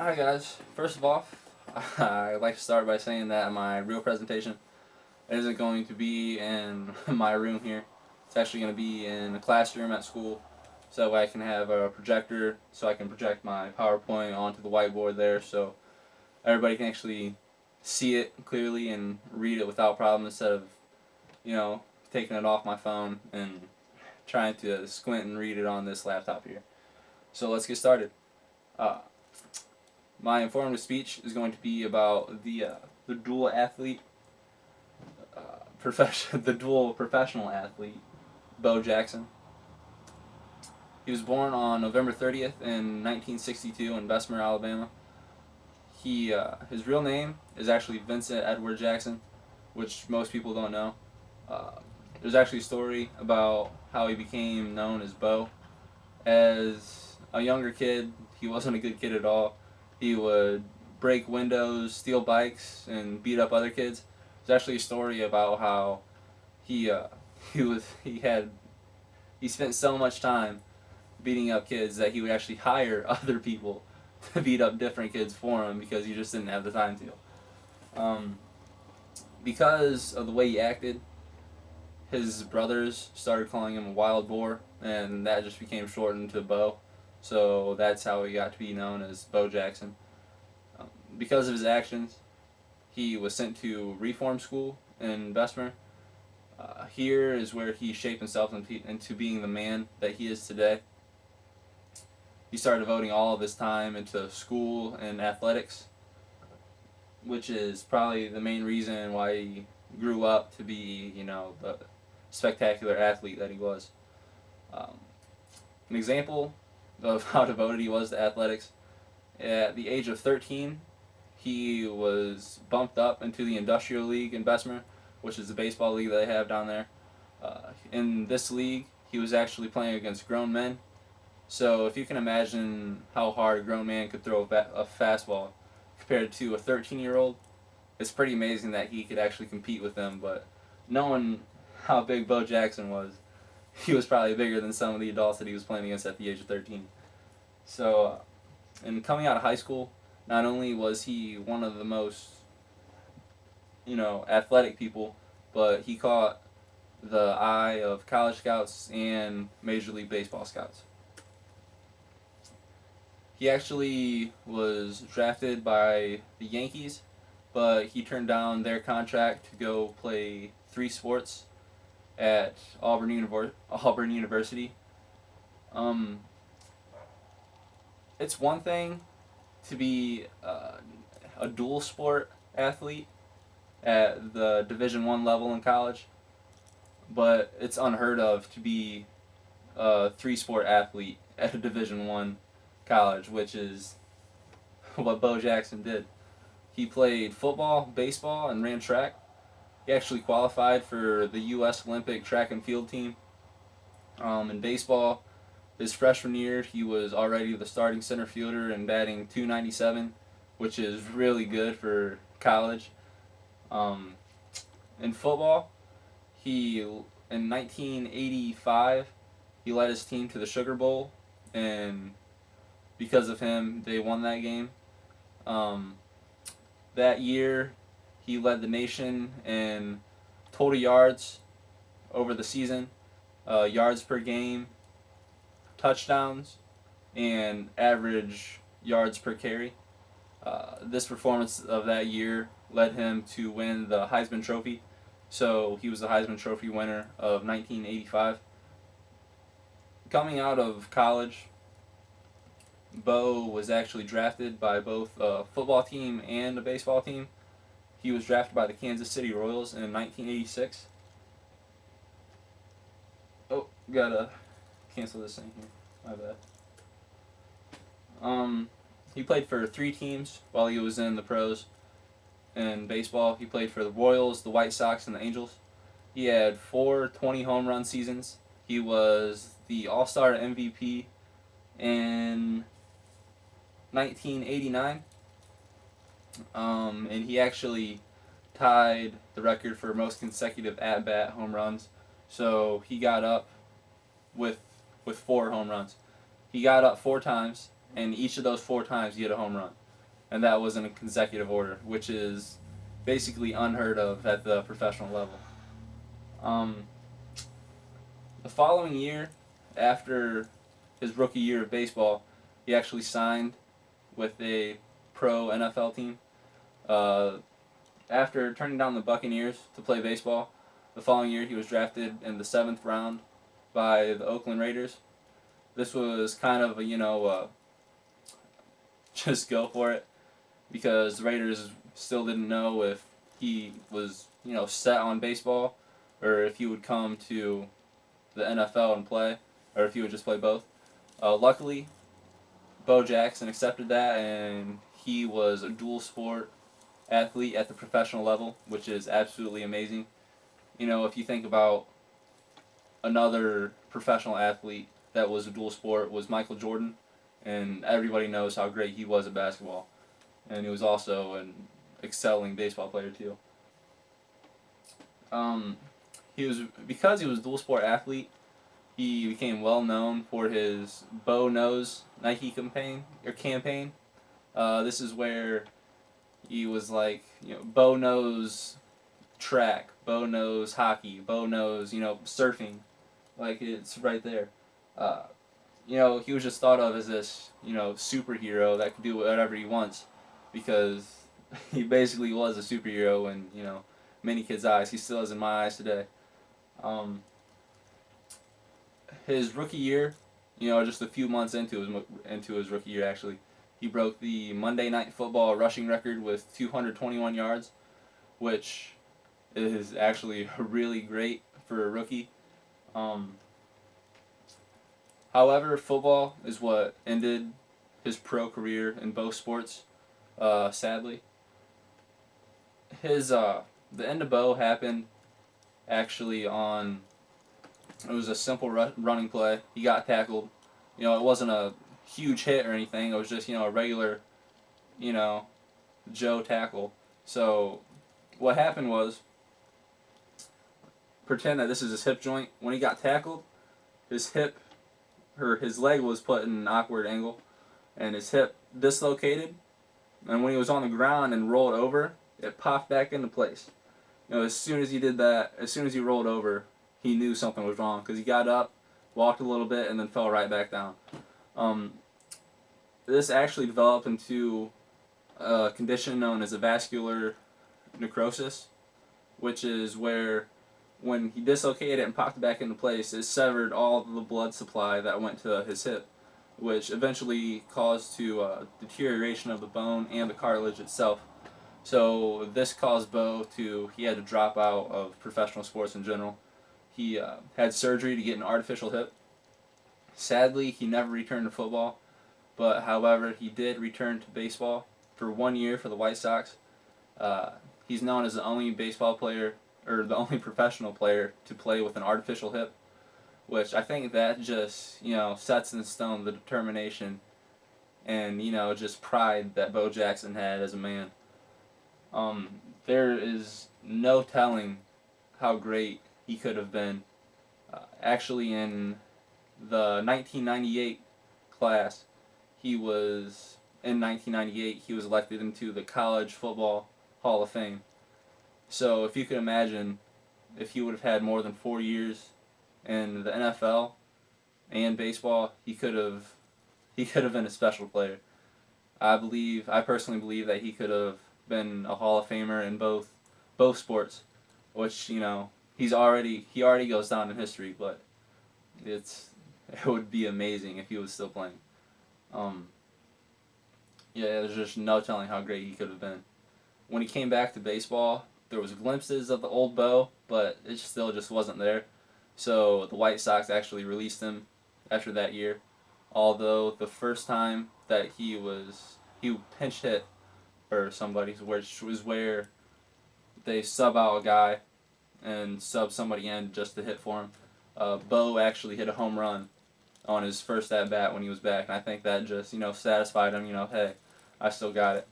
Hi guys. First of all, I'd like to start by saying that my real presentation isn't going to be in my room here. It's actually going to be in a classroom at school, so that way I can have a projector, so I can project my PowerPoint onto the whiteboard there, so everybody can actually see it clearly and read it without problem instead of, you know, taking it off my phone and trying to squint and read it on this laptop here. So let's get started. Uh, My informative speech is going to be about the dual athlete, the dual professional athlete, Bo Jackson. He was born on November 30th in 1962 in Bessemer, Alabama. His real name is actually Vincent Edward Jackson, which most people don't know. Uh, there's actually a story about how he became known as Bo. As a younger kid, he wasn't a good kid at all. He would break windows, steal bikes, and beat up other kids. There's actually a story about how he uh, he spent so much time beating up kids that he would actually hire other people to beat up different kids for him because he just didn't have the time to. Because of the way he acted, his brothers started calling him a wild boar, and that just became shortened to Bo. So that's how he got to be known as Bo Jackson. Because of his actions, he was sent to reform school in Bessemer. Here is where he shaped himself into being the man that he is today. He started devoting all of his time into school and athletics, which is probably the main reason why he grew up to be, the spectacular athlete that he was. Um, an example of how devoted he was to athletics, at the age of 13, he was bumped up into the Industrial League in Bessemer, which is the baseball league that they have down there. In this league, he was actually playing against grown men. So if you can imagine how hard a grown man could throw a fastball compared to a 13-year-old, it's pretty amazing that he could actually compete with them. But knowing how big Bo Jackson was, he was probably bigger than some of the adults that he was playing against at the age of 13. So, and coming out of high school, not only was he one of the most, athletic people, but he caught the eye of college scouts and Major League Baseball scouts. He actually was drafted by the Yankees, but he turned down their contract to go play 3 sports at Auburn University. It's one thing to be a dual sport athlete at the Division I level in college, but it's unheard of to be a 3-sport athlete at a Division I college, which is what Bo Jackson did. He played football, baseball, and ran track. He actually qualified for the U.S. Olympic track and field team. In baseball, his freshman year, he was already the starting center fielder and batting .297, which is really good for college. In football, in 1985, he led his team to the Sugar Bowl, and because of him, they won that game. That year, he led the nation in total yards over the season, yards per game, touchdowns, and average yards per carry. This performance of that year led him to win the Heisman Trophy. So he was the Heisman Trophy winner of 1985. Coming out of college, Bo was actually drafted by both a football team and a baseball team. He was drafted by the Kansas City Royals in 1986. Oh, gotta cancel this thing here. My bad. He played for 3 teams while he was in the pros. In baseball, he played for the Royals, the White Sox, and the Angels. He had 4 20-home run seasons. He was the All-Star MVP in 1989. And he actually tied the record for most consecutive at-bat home runs. So he got up with 4 home runs. He got up 4 times, and each of those 4 times he hit a home run. and that was in a consecutive order, which is basically unheard of at the professional level. Um, the following year, after his rookie year of baseball, he actually signed with a pro NFL team. Uh, After turning down the Buccaneers to play baseball, the following year he was drafted in the 7th round by the Oakland Raiders. This was kind of a, just go for it, because the Raiders still didn't know if he was, set on baseball, or if he would come to the NFL and play, or if he would just play both. Luckily, Bo Jackson accepted that, and he was a dual sport athlete at the professional level, which is absolutely amazing. If you think about another professional athlete that was a dual sport, was Michael Jordan, and everybody knows how great he was at basketball, and he was also an excelling baseball player too. Um, he was Because he was a dual sport athlete, he became well known for his Bo Knows Nike campaign. This is where he was like, Bo knows track, Bo knows hockey, Bo knows, surfing. Like, it's right there. Uh, he was just thought of as this, superhero that could do whatever he wants, because he basically was a superhero in, many kids' eyes. He still is in my eyes today. Um, his rookie year, just a few months into his rookie year, actually, he broke the Monday Night Football rushing record with 221 yards, which is actually really great for a rookie. Um, However, football is what ended his pro career in both sports. Sadly, his the end of Bo happened actually on. It was a simple running play. He got tackled. It wasn't a huge hit or anything. It was just a regular, you know, Joe tackle. So, what happened was, pretend that this is his hip joint. When he got tackled, his his leg was put in an awkward angle, and his hip dislocated. And when he was on the ground and rolled over, it popped back into place. As soon as he did that, as soon as he rolled over, he knew something was wrong, because he got up, walked a little bit, and then fell right back down. Um, this actually developed into a condition known as a vascular necrosis, which is where when he dislocated it and popped it back into place, it severed all of the blood supply that went to his hip, which eventually caused to deterioration of the bone and the cartilage itself. So this caused he had to drop out of professional sports in general. He had surgery to get an artificial hip. Sadly, he never returned to football, but however, he did return to baseball for 1 year for the White Sox. Uh, he's known as the only baseball player, or the only professional player, to play with an artificial hip, which I think that just, sets in stone the determination and, just pride that Bo Jackson had as a man. There is no telling how great he could have been. Actually, in the 1998 class, in 1998, he was elected into the College Football Hall of Fame. So if you could imagine, if he would have had more than 4 years in the NFL and baseball, he could have been a special player. I personally believe that he could have been a Hall of Famer in both sports, which he already goes down in history, but it would be amazing if he was still playing. Um, yeah, there's just no telling how great he could have been. When he came back to baseball, there was glimpses of the old Bo, but it still just wasn't there. So the White Sox actually released him after that year. Although the first time that he pinch hit for somebody, which was where they sub out a guy and sub somebody in just to hit for him. Bo actually hit a home run on his first at bat when he was back, and I think that just satisfied him. Hey, I still got it.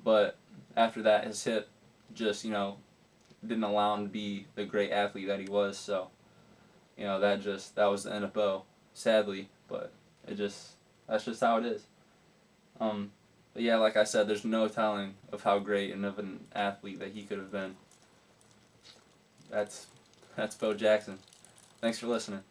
But after that, his hip just didn't allow him to be the great athlete that he was. So that was the end of Bo, sadly. But that's just how it is. But yeah, like I said, there's no telling of how great and of an athlete that he could have been. That's Bo Jackson. Thanks for listening.